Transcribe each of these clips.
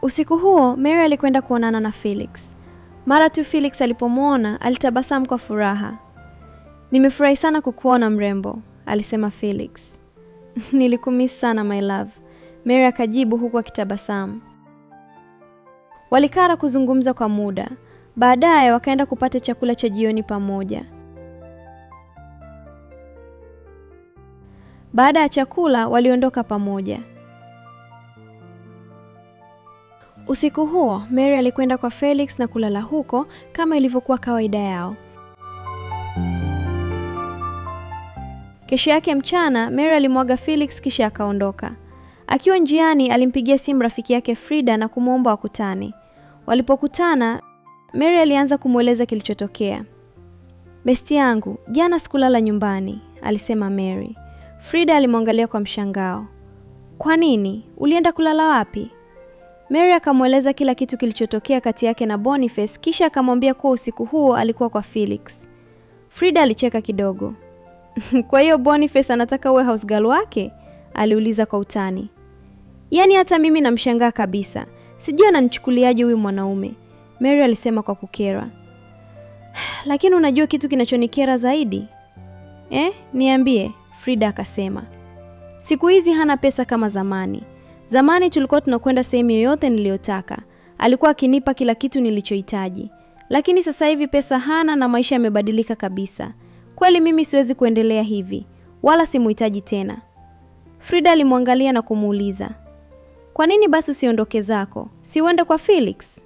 Usiku huo, Mary alikwenda kuonana na Felix. Mara tu Felix alipomwona, alitabasamu kwa furaha. "Nimefurahi sana kukuona mrembo," alisema Felix. "Nilikumiss sana my love," Mary akajibu huku akitabasamu. Walikaa kuzungumza kwa muda. Baadaye wakaenda kupata chakula cha jioni pamoja. Baada ya chakula waliondoka pamoja. Usiku huo, Mary alikwenda kwa Felix na kulala huko kama ilivyokuwa kawaida yao. Kesho yake mchana, Mary alimwaga Felix kisha akaondoka. Akiwa njiani, alimpigia simu rafiki yake Frida na kumwomba wakutane. Walipokutana, Mary alianza kumweleza kilichotokea. "Besti yangu, jana sikulala nyumbani," alisema Mary. Frida alimwangalia kwa mshangao. "Kwa nini? Ulienda kulala wapi?" Mary akamweleza kila kitu kilichotokea kati yake na Boniface, kisha akamwambia kuwa usiku huo alikuwa kwa Felix. Frida alicheka kidogo. "Kwa hiyo Boniface anataka uwe house girl wake?" aliuliza kwa utani. "Yaani hata mimi namshangaa kabisa. Sijui ananichukuliaje huyu mwanaume," Mary alisema kwa kukera. "Lakini unajua kitu kinachonikera zaidi?" Niambie," Frida akasema. "Siku hizi hana pesa kama zamani. Zamani tulikuwa tunakwenda sehemu yoyote niliyotaka. Alikuwa akinipa kila kitu nilichohitaji. Lakini sasa hivi pesa hana na maisha yamebadilika kabisa. Kweli mimi siwezi kuendelea hivi, wala simuhitaji tena." Frida alimwangalia na kumuuliza, "Kwa nini basi usiondoke zako? Si uende kwa Felix?"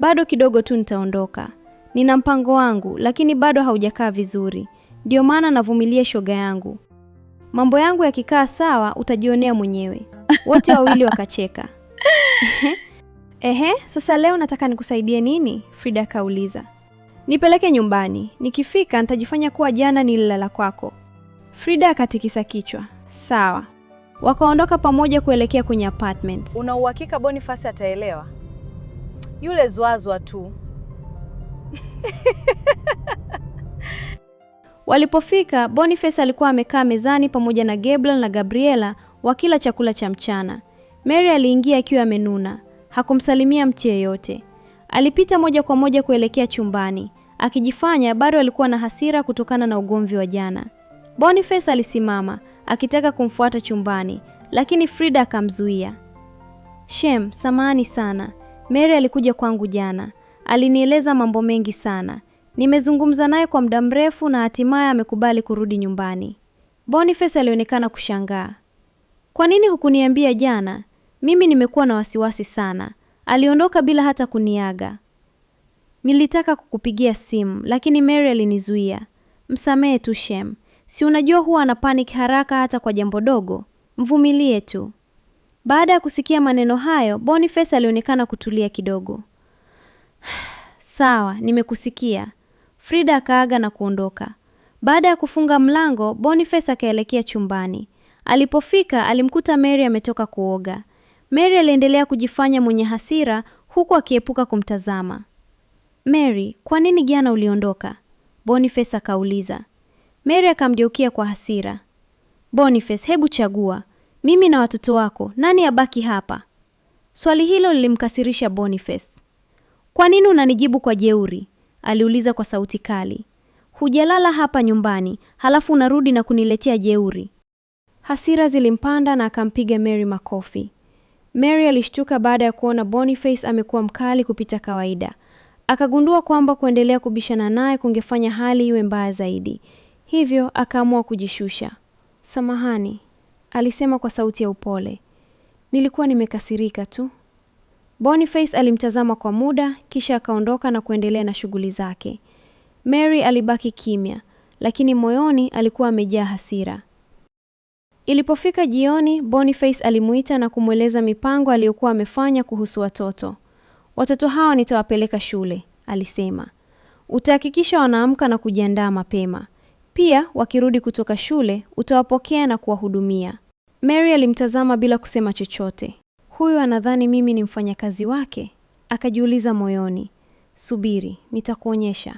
"Bado kidogo tu nitaondoka. Nina mpango wangu, lakini bado haujakaa vizuri. Ndio maana navumilia shoga yangu. Mambo yangu yakikaa sawa utajionea mwenyewe." Wote wawili wakacheka. Sasa leo nataka nikusaidie nini?" Frida kauliza. "Nipeleke nyumbani. Nikifika nitajifanya kuwa jana nililala kwako." Frida akatikisa kichwa. "Sawa." Wakaondoka pamoja kuelekea kwenye apartment. "Una uhakika Boniface ataelewa?" "Yule zwazwa tu." Walipofika, Boniface alikuwa amekaa mezani pamoja na Gabriel na Gabriela wakila chakula cha mchana. Mary aliingia akiwa amenuna. Hakumsalimia mtu yeyote. Alipita moja kwa moja kuelekea chumbani, akijifanya bado alikuwa na hasira kutokana na ugomvi wa jana. Boniface alisimama, akitaka kumfuata chumbani, lakini Frida akamzuia. "Shem, samahani sana. Mary alikuja kwangu jana. Alinieleza mambo mengi sana. Nimezungumza naye kwa muda mrefu na hatimaye amekubali kurudi nyumbani." Boniface alionekana kushangaa. "Kwa nini hukuniambia jana? Mimi nimekuwa na wasiwasi sana. Aliondoka bila hata kuniaga." "Nilitaka kukupigia simu, lakini Mary alinizuia." "Msamehe tu Shem. Si unajua huwa ana panic haraka hata kwa jambo dogo. Mvumilie tu." Baada ya kusikia maneno hayo, Boniface alionekana kutulia kidogo. "Sawa, nimekusikia." Frida akaaga na kuondoka. Baada ya kufunga mlango, Boniface akaelekea chumbani. Alipofika, alimkuta Mary ametoka kuoga. Mary aliendelea kujifanya mwenye hasira huku akiepuka kumtazama. "Mary, kwa nini jana uliondoka?" Boniface akauliza. Mary akamgeukia kwa hasira. "Boniface, hebu chagua. Mimi na watoto wako, nani abaki hapa?" Swali hilo lilimkasirisha Boniface. "Kwa nini unanijibu kwa jeuri?" aliuliza kwa sauti kali. "Hujalala hapa nyumbani, halafu unarudi na kuniletea jeuri." Hasira zilimpanda na akampiga Mary makofi. Mary alishtuka baada ya kuona Boniface amekuwa mkali kupita kawaida. Akagundua kwamba kuendelea kubishana naye kungefanya hali iwe mbaya zaidi. Hivyo akaamua kujishusha. "Samahani," alisema kwa sauti ya upole. "Nilikuwa nimekasirika tu." Boniface alimtazama kwa muda kisha akaondoka na kuendelea na shughuli zake. Mary alibaki kimya, lakini moyoni alikuwa amejaa hasira. Ilipofika jioni, Boniface alimuita na kumweleza mipango aliyokuwa amefanya kuhusu watoto. "Watoto hao nitawapeleka shule," alisema. "Utahakikisha wanaamka na kujiandaa mapema. Pia wakirudi kutoka shule, utawapokea na kuwahudumia." Mary alimtazama bila kusema chochote. "Huyu anadhani mimi ni mfanyakazi wake?" akajiuliza moyoni. "Subiri, nitakuonyesha."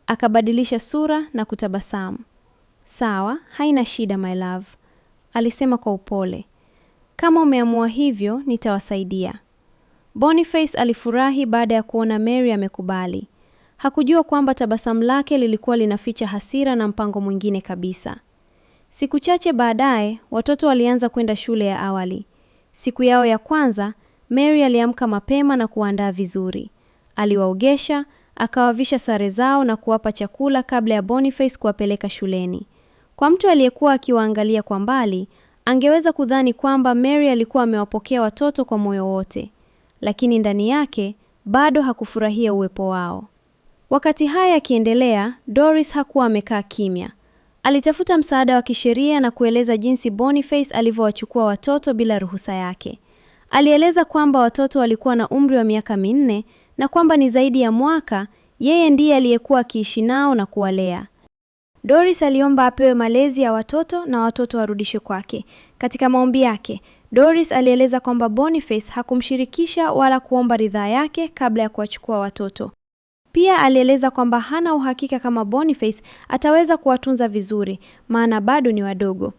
Akabadilisha sura na kutabasamu. "Sawa, haina shida my love," alisema kwa upole. "Kama umeamua hivyo, nitawasaidia." Boniface alifurahi baada ya kuona Mary amekubali. Hakujua kwamba tabasamu lake lilikuwa linaficha hasira na mpango mwingine kabisa. Siku chache baadaye, watoto walianza kwenda shule ya awali. Siku yao ya kwanza, Mary aliamka mapema na kuandaa vizuri. Aliwaogesha, akawavisha sare zao na kuwapa chakula kabla ya Boniface kuwapeleka shuleni. Kwa mtu aliyekuwa akiwaangalia kwa mbali, angeweza kudhani kwamba Mary alikuwa amewapokea watoto kwa moyo wote, lakini ndani yake bado hakufurahia uwepo wao. Wakati haya yakiendelea, Doris hakuwa amekaa kimya. Alitafuta msaada wa kisheria na kueleza jinsi Boniface alivyowachukua watoto bila ruhusa yake. Alieleza kwamba watoto walikuwa na umri wa miaka 4 na kwamba ni zaidi ya mwaka yeye ndiye aliyekuwa akiishi nao na kuwalea. Doris aliomba apewe malezi ya watoto na watoto warudishwe kwake. Katika maombi yake, Doris alieleza kwamba Boniface hakumshirikisha wala kuomba ridhaa yake kabla ya kuwachukua watoto. Pia alieleza kwamba hana uhakika kama Boniface ataweza kuwatunza vizuri, maana bado ni wadogo.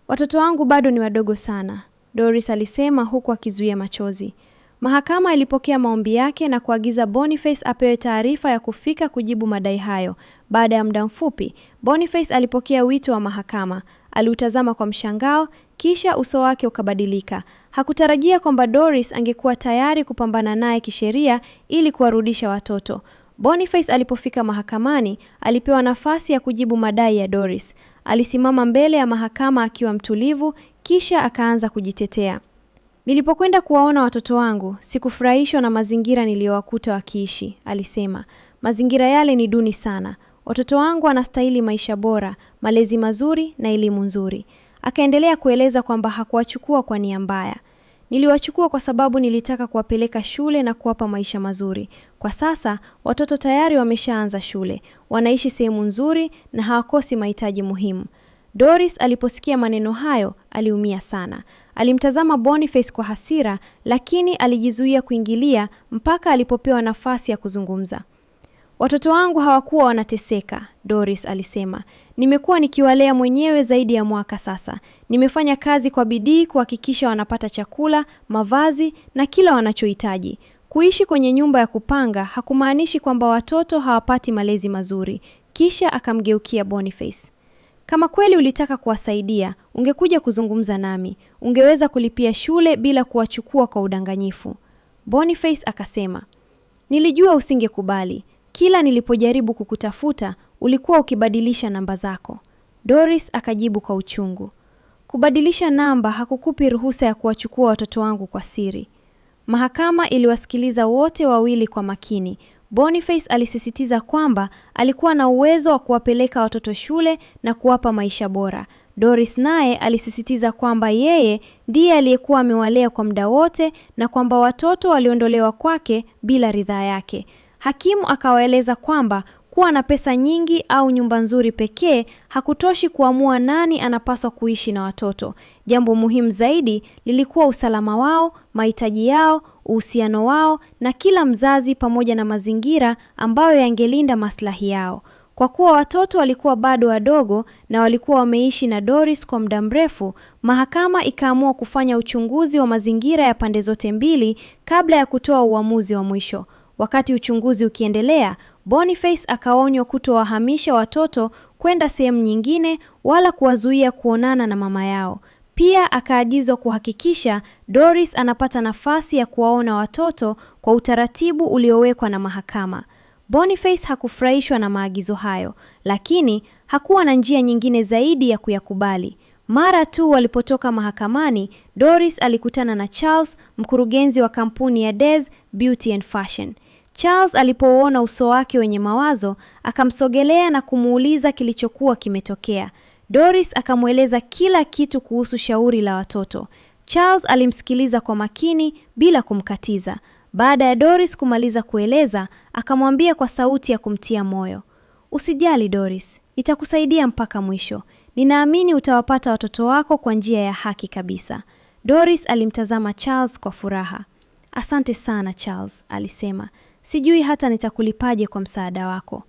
Watoto wangu bado ni wadogo sana, Doris alisema huku akizuia machozi. Mahakama ilipokea maombi yake na kuagiza Boniface apewe taarifa ya kufika kujibu madai hayo. Baada ya muda mfupi, Boniface alipokea wito wa mahakama. Aliutazama kwa mshangao, kisha uso wake ukabadilika. Hakutarajia kwamba Doris angekuwa tayari kupambana naye kisheria ili kuwarudisha watoto. Boniface alipofika mahakamani, alipewa nafasi ya kujibu madai ya Doris. Alisimama mbele ya mahakama akiwa mtulivu, kisha akaanza kujitetea. Nilipokwenda kuwaona watoto wangu, sikufurahishwa na mazingira niliyowakuta wakiishi, alisema. Mazingira yale ni duni sana. Watoto wangu wanastahili maisha bora, malezi mazuri na elimu nzuri. Akaendelea kueleza kwamba hakuwachukua kwa nia mbaya. Niliwachukua kwa sababu nilitaka kuwapeleka shule na kuwapa maisha mazuri. Kwa sasa, watoto tayari wameshaanza shule. Wanaishi sehemu nzuri na hawakosi mahitaji muhimu. Doris aliposikia maneno hayo, aliumia sana. Alimtazama Boniface kwa hasira, lakini alijizuia kuingilia mpaka alipopewa nafasi ya kuzungumza. Watoto wangu hawakuwa wanateseka, Doris alisema. Nimekuwa nikiwalea mwenyewe zaidi ya mwaka sasa. Nimefanya kazi kwa bidii kuhakikisha wanapata chakula, mavazi na kila wanachohitaji. Kuishi kwenye nyumba ya kupanga hakumaanishi kwamba watoto hawapati malezi mazuri. Kisha akamgeukia Boniface. Kama kweli ulitaka kuwasaidia, ungekuja kuzungumza nami. Ungeweza kulipia shule bila kuwachukua kwa udanganyifu. Boniface akasema, nilijua usingekubali. Kila nilipojaribu kukutafuta, ulikuwa ukibadilisha namba zako. Doris akajibu kwa uchungu. Kubadilisha namba hakukupi ruhusa ya kuwachukua watoto wangu kwa siri. Mahakama iliwasikiliza wote wawili kwa makini. Boniface alisisitiza kwamba alikuwa na uwezo wa kuwapeleka watoto shule na kuwapa maisha bora. Doris naye alisisitiza kwamba yeye ndiye aliyekuwa amewalea kwa muda wote na kwamba watoto waliondolewa kwake bila ridhaa yake. Hakimu akawaeleza kwamba kuwa na pesa nyingi au nyumba nzuri pekee hakutoshi kuamua nani anapaswa kuishi na watoto. Jambo muhimu zaidi lilikuwa usalama wao, mahitaji yao, uhusiano wao na kila mzazi pamoja na mazingira ambayo yangelinda maslahi yao. Kwa kuwa watoto walikuwa bado wadogo na walikuwa wameishi na Doris kwa muda mrefu, mahakama ikaamua kufanya uchunguzi wa mazingira ya pande zote mbili kabla ya kutoa uamuzi wa mwisho. Wakati uchunguzi ukiendelea, Boniface akaonywa kutowahamisha watoto kwenda sehemu nyingine wala kuwazuia kuonana na mama yao. Pia akaagizwa kuhakikisha Doris anapata nafasi ya kuwaona watoto kwa utaratibu uliowekwa na mahakama. Boniface hakufurahishwa na maagizo hayo, lakini hakuwa na njia nyingine zaidi ya kuyakubali. Mara tu walipotoka mahakamani, Doris alikutana na Charles, mkurugenzi wa kampuni ya Des Beauty and Fashion. Charles alipouona uso wake wenye mawazo, akamsogelea na kumuuliza kilichokuwa kimetokea. Doris akamweleza kila kitu kuhusu shauri la watoto. Charles alimsikiliza kwa makini bila kumkatiza. Baada ya Doris kumaliza kueleza, akamwambia kwa sauti ya kumtia moyo, usijali Doris, nitakusaidia mpaka mwisho. Ninaamini utawapata watoto wako kwa njia ya haki kabisa. Doris alimtazama Charles kwa furaha. Asante sana Charles, alisema. Sijui hata nitakulipaje kwa msaada wako.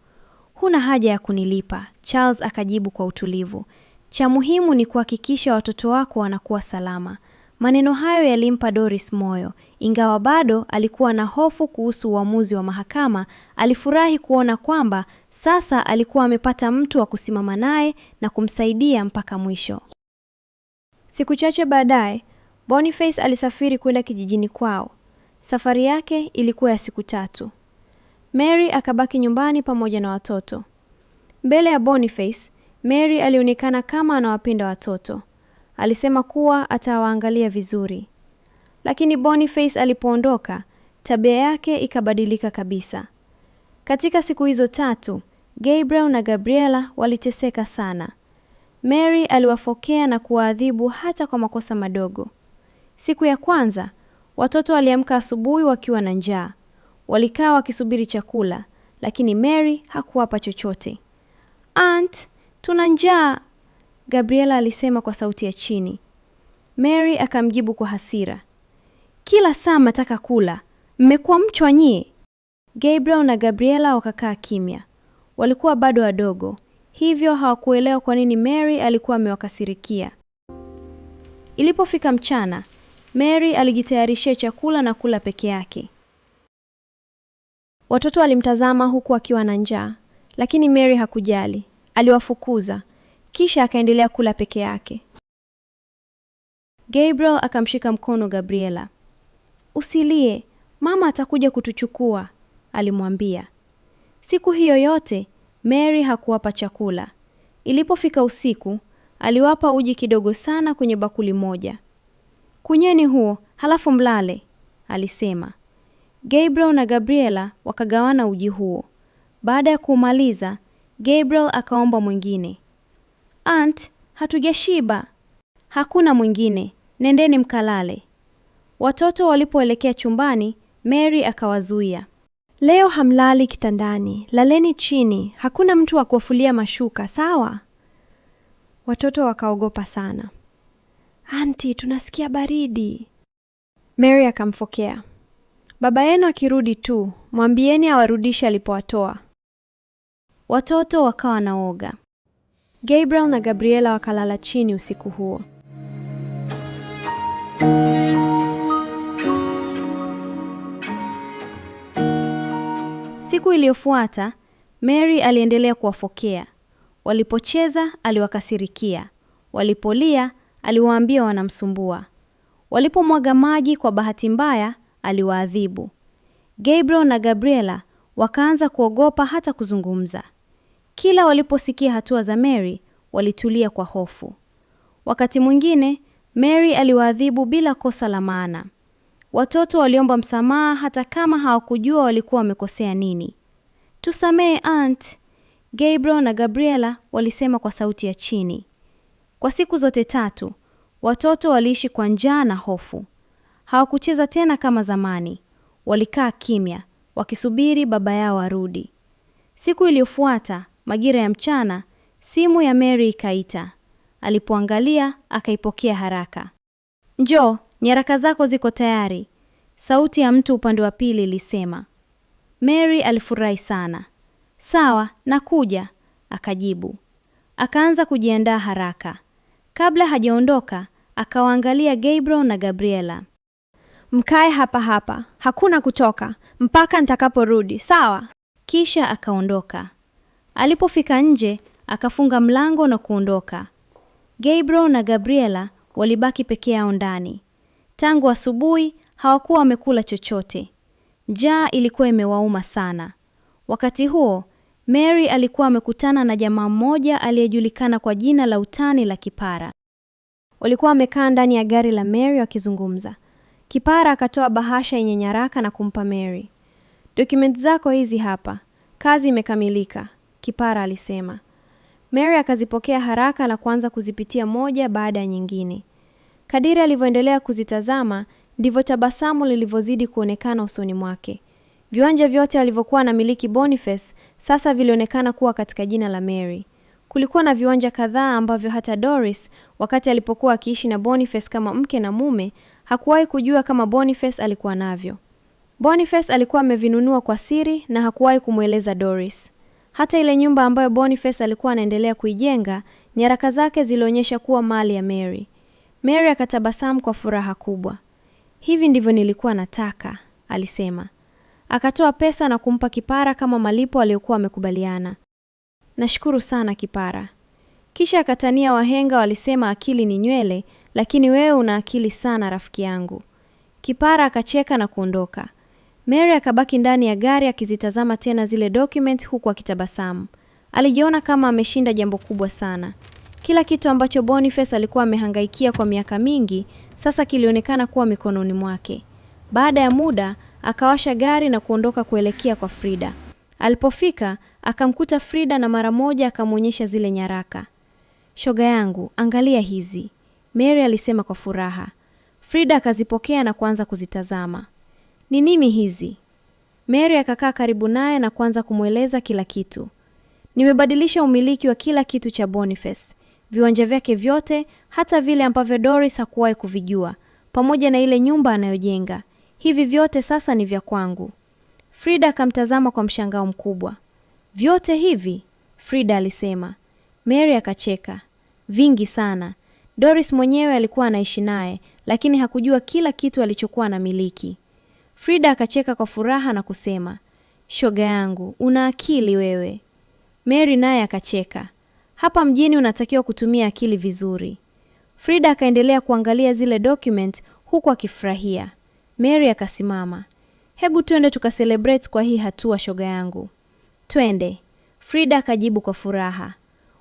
Huna haja ya kunilipa, Charles akajibu kwa utulivu. Cha muhimu ni kuhakikisha watoto wako wanakuwa salama. Maneno hayo yalimpa Doris moyo. Ingawa bado alikuwa na hofu kuhusu uamuzi wa mahakama, alifurahi kuona kwamba sasa alikuwa amepata mtu wa kusimama naye na kumsaidia mpaka mwisho. Siku chache baadaye, Boniface alisafiri kwenda kijijini kwao. Safari yake ilikuwa ya siku 3. Mary akabaki nyumbani pamoja na watoto. Mbele ya Boniface, Mary alionekana kama anawapenda watoto. Alisema kuwa atawaangalia vizuri. Lakini Boniface alipoondoka, tabia yake ikabadilika kabisa. Katika siku hizo 3, Gabriel na Gabriela waliteseka sana. Mary aliwafokea na kuwaadhibu hata kwa makosa madogo. Siku ya kwanza, watoto waliamka asubuhi wakiwa na njaa. Walikaa wakisubiri chakula, lakini Mary hakuwapa chochote. "Aunt, tuna njaa," Gabriela alisema kwa sauti ya chini. Mary akamjibu kwa hasira, "Kila saa mnataka kula. Mmekuwa mchwa nyie." Gabriel na Gabriela wakakaa kimya. Walikuwa bado wadogo, hivyo hawakuelewa kwa nini Mary alikuwa amewakasirikia. Ilipofika mchana, Mary alijitayarishia chakula na kula peke yake. Watoto walimtazama huku akiwa na njaa, lakini Mary hakujali. Aliwafukuza, kisha akaendelea kula peke yake. Gabriel akamshika mkono Gabriela. "Usilie, mama atakuja kutuchukua," alimwambia. Siku hiyo yote, Mary hakuwapa chakula. Ilipofika usiku, aliwapa uji kidogo sana kwenye bakuli moja. "Kunyeni huo, halafu mlale," alisema. Gabriel na Gabriela wakagawana uji huo. Baada ya kumaliza, Gabriel akaomba mwingine. "Aunt, hatujashiba." "Hakuna mwingine, nendeni mkalale." Watoto walipoelekea chumbani, Mary akawazuia. "Leo hamlali kitandani, laleni chini, hakuna mtu wa kuwafulia mashuka, sawa?" Watoto wakaogopa sana. "Auntie, tunasikia baridi." Mary akamfokea. "Baba yenu akirudi tu, mwambieni awarudishe alipowatoa." Watoto wakawa na woga. Gabriel na Gabriela wakalala chini usiku huo. Siku iliyofuata, Mary aliendelea kuwafokea. Walipocheza, aliwakasirikia. Walipolia, aliwaambia wanamsumbua. Walipomwaga maji kwa bahati mbaya, aliwaadhibu. Gabriel na Gabriela wakaanza kuogopa hata kuzungumza. Kila waliposikia hatua za Mary, walitulia kwa hofu. Wakati mwingine, Mary aliwaadhibu bila kosa la maana. Watoto waliomba msamaha hata kama hawakujua walikuwa wamekosea nini. "Tusamehe aunt," Gabriel na Gabriela walisema kwa sauti ya chini. Kwa siku zote 3, watoto waliishi kwa njaa na hofu. Hawakucheza tena kama zamani. Walikaa kimya, wakisubiri baba yao arudi. Siku iliyofuata, majira ya mchana, simu ya Mary ikaita. Alipoangalia, akaipokea haraka. "Njoo, nyaraka zako ziko tayari," sauti ya mtu upande wa pili ilisema. Mary alifurahi sana. "Sawa, nakuja," akajibu. Akaanza kujiandaa haraka. Kabla hajaondoka, akawaangalia Gabriel na Gabriela. "Mkae hapa hapa, hakuna kutoka, mpaka nitakaporudi, sawa?" Kisha akaondoka. Alipofika nje, akafunga mlango na kuondoka. Gabriel na Gabriela walibaki peke yao ndani. Tangu asubuhi hawakuwa wamekula chochote. Njaa ilikuwa imewauma sana. Wakati huo, Mary alikuwa amekutana na jamaa mmoja aliyejulikana kwa jina la utani la Kipara. Walikuwa wamekaa ndani ya gari la Mary wakizungumza. Kipara akatoa bahasha yenye nyaraka na kumpa Mary. "Dokumenti zako hizi hapa. Kazi imekamilika," Kipara alisema. Mary akazipokea haraka na kuanza kuzipitia moja baada ya nyingine. Kadiri alivyoendelea kuzitazama, ndivyo tabasamu lilivyozidi kuonekana usoni mwake. Viwanja vyote alivyokuwa anamiliki Boniface sasa vilionekana kuwa katika jina la Mary. Kulikuwa na viwanja kadhaa ambavyo hata Doris, wakati alipokuwa akiishi na Boniface kama mke na mume, hakuwahi kujua kama Boniface alikuwa navyo. Boniface alikuwa amevinunua kwa siri na hakuwahi kumweleza Doris. Hata ile nyumba ambayo Boniface alikuwa anaendelea kuijenga, nyaraka zake zilionyesha kuwa mali ya Mary. Mary akatabasamu kwa furaha kubwa. Hivi ndivyo nilikuwa nataka, alisema. Akatoa pesa na kumpa Kipara kama malipo aliyokuwa wamekubaliana. Nashukuru sana Kipara. Kisha akatania wahenga walisema akili ni nywele, lakini wewe una akili sana rafiki yangu. Kipara akacheka na kuondoka. Mary akabaki ndani ya gari akizitazama tena zile document huku akitabasamu. Alijiona kama ameshinda jambo kubwa sana. Kila kitu ambacho Boniface alikuwa amehangaikia kwa miaka mingi, sasa kilionekana kuwa mikononi mwake. Baada ya muda, akawasha gari na kuondoka kuelekea kwa Frida. Alipofika, akamkuta Frida na mara moja akamwonyesha zile nyaraka. Shoga yangu, angalia hizi, Mary alisema kwa furaha. Frida akazipokea na kuanza kuzitazama. Ni nini hizi? Mary akakaa karibu naye na kuanza kumweleza kila kitu. Nimebadilisha umiliki wa kila kitu cha Boniface. Viwanja vyake vyote, hata vile ambavyo Doris hakuwahi kuvijua, pamoja na ile nyumba anayojenga. Hivi vyote sasa ni vya kwangu. Frida akamtazama kwa mshangao mkubwa. Vyote hivi? Frida alisema. Mary akacheka. Vingi sana. Doris mwenyewe alikuwa anaishi naye, lakini hakujua kila kitu alichokuwa anamiliki. Frida akacheka kwa furaha na kusema, shoga yangu, una akili wewe. Mary naye akacheka. Hapa mjini unatakiwa kutumia akili vizuri. Frida akaendelea kuangalia zile document huku akifurahia. Mary akasimama. Hebu twende tukacelebrate kwa hii hatua shoga yangu. Twende. Frida akajibu kwa furaha.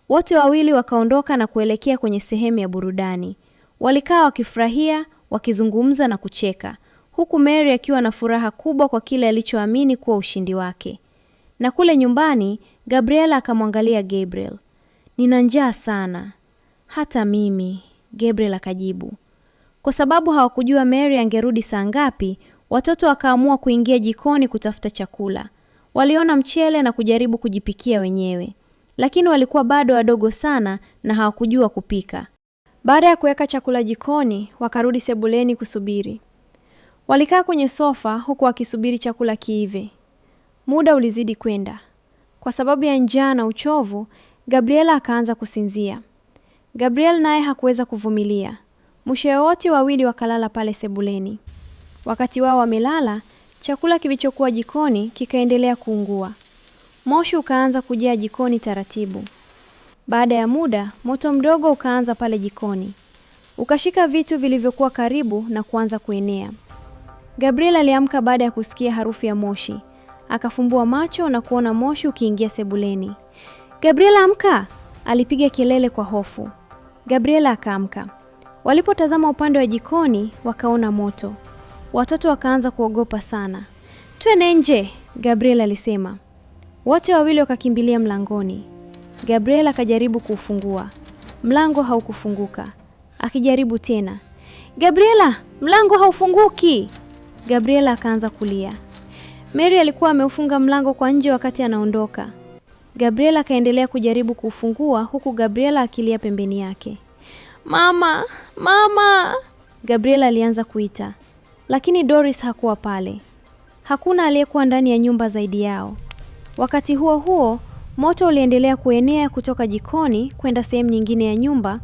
Wote wawili wakaondoka na kuelekea kwenye sehemu ya burudani. Walikaa wakifurahia, wakizungumza na kucheka, huku Mary akiwa na furaha kubwa kwa kile alichoamini kuwa ushindi wake. Na kule nyumbani, Gabriela akamwangalia Gabriel. Nina njaa sana. Hata mimi, Gabriel akajibu. Kwa sababu hawakujua Mary angerudi saa ngapi, watoto wakaamua kuingia jikoni kutafuta chakula. Waliona mchele na kujaribu kujipikia wenyewe. Lakini walikuwa bado wadogo sana na hawakujua kupika. Baada ya kuweka chakula jikoni, wakarudi sebuleni kusubiri. Walikaa kwenye sofa huku wakisubiri chakula kiive. Muda ulizidi kwenda. Kwa sababu ya njaa na uchovu, Gabriela akaanza kusinzia. Gabriel naye hakuweza kuvumilia. Mwishowe wote wawili wakalala pale sebuleni. Wakati wao wamelala, chakula kilichokuwa jikoni kikaendelea kuungua. Moshi ukaanza kujaa jikoni taratibu. Baada ya muda, moto mdogo ukaanza pale jikoni. Ukashika vitu vilivyokuwa karibu na kuanza kuenea. Gabriel aliamka baada ya kusikia harufu ya moshi. Akafumbua macho na kuona moshi ukiingia sebuleni. Gabriel, amka! Alipiga kelele kwa hofu. Gabriel akaamka. Walipotazama upande wa jikoni, wakaona moto. Watoto wakaanza kuogopa sana. Twende nje, Gabriel alisema. Wote wawili wakakimbilia mlangoni. Gabriel akajaribu kuufungua. Mlango haukufunguka. Akijaribu tena. Gabriela, mlango haufunguki. Gabriela akaanza kulia. Mary alikuwa ameufunga mlango kwa nje wakati anaondoka. Gabriela akaendelea kujaribu kuufungua huku Gabriela akilia pembeni yake. Mama, mama! Gabriela alianza kuita. Lakini Doris hakuwa pale. Hakuna aliyekuwa ndani ya nyumba zaidi yao. Wakati huo huo, moto uliendelea kuenea kutoka jikoni kwenda sehemu nyingine ya nyumba,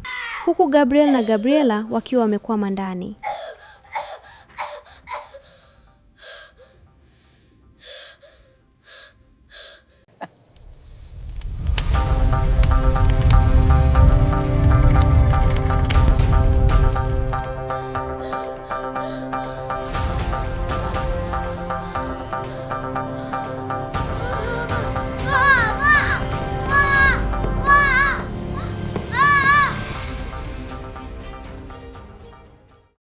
huku Gabriel na Gabriela wakiwa wamekwama ndani.